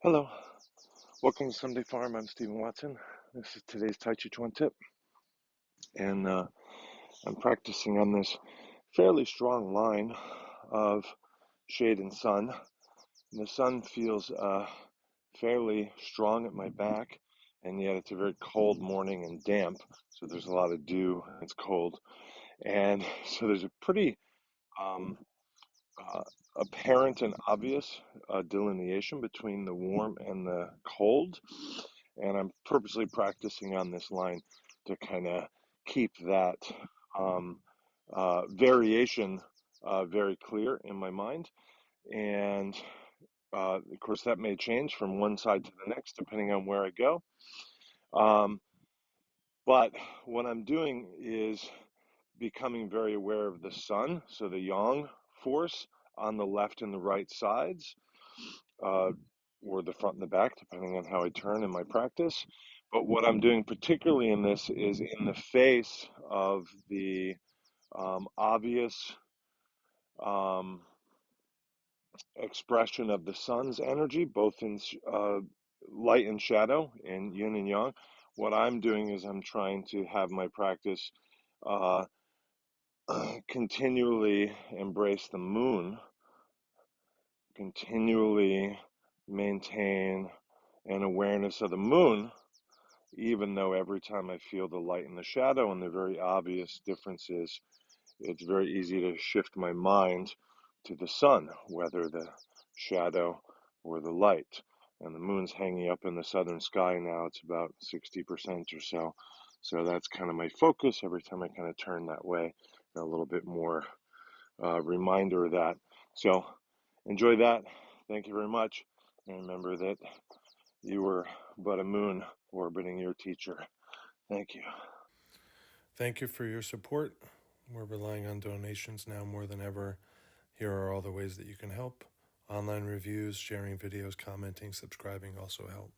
Hello, welcome to Sunday Farm. I'm Stephen Watson. This is today's Tàijíquán Tip, and I'm practicing on this fairly strong line of shade and sun. And the sun feels fairly strong at my back, and yet it's a very cold morning and damp, so there's a lot of dew, and it's cold. And so there's a pretty um, uh, apparent and obvious delineation between the warm and the cold. And I'm purposely practicing on this line to kind of keep that variation very clear in my mind. And of course, that may change from one side to the next depending on where I go. But what I'm doing is becoming very aware of the sun, so the yang force on the left and the right sides, or the front and the back, depending on how I turn in my practice. But what I'm doing particularly in this is in the face of the obvious um, expression of the sun's energy, both in light and shadow, in yin and yang. What I'm doing is I'm trying to have my practice uh, continually embrace the moon, continually maintain an awareness of the moon, even though every time I feel the light and the shadow and the very obvious differences, it's very easy to shift my mind to the sun, whether the shadow or the light. And the moon's hanging up in the southern sky now. It's about 60% or so. So that's kind of my focus every time I kind of turn that way, a little bit more reminder of that. So enjoy that. Thank you very much. And remember that you were but a moon orbiting your teacher. Thank you. Thank you for your support. We're relying on donations now more than ever. Here are all the ways that you can help. Online reviews, sharing videos, commenting, subscribing also help.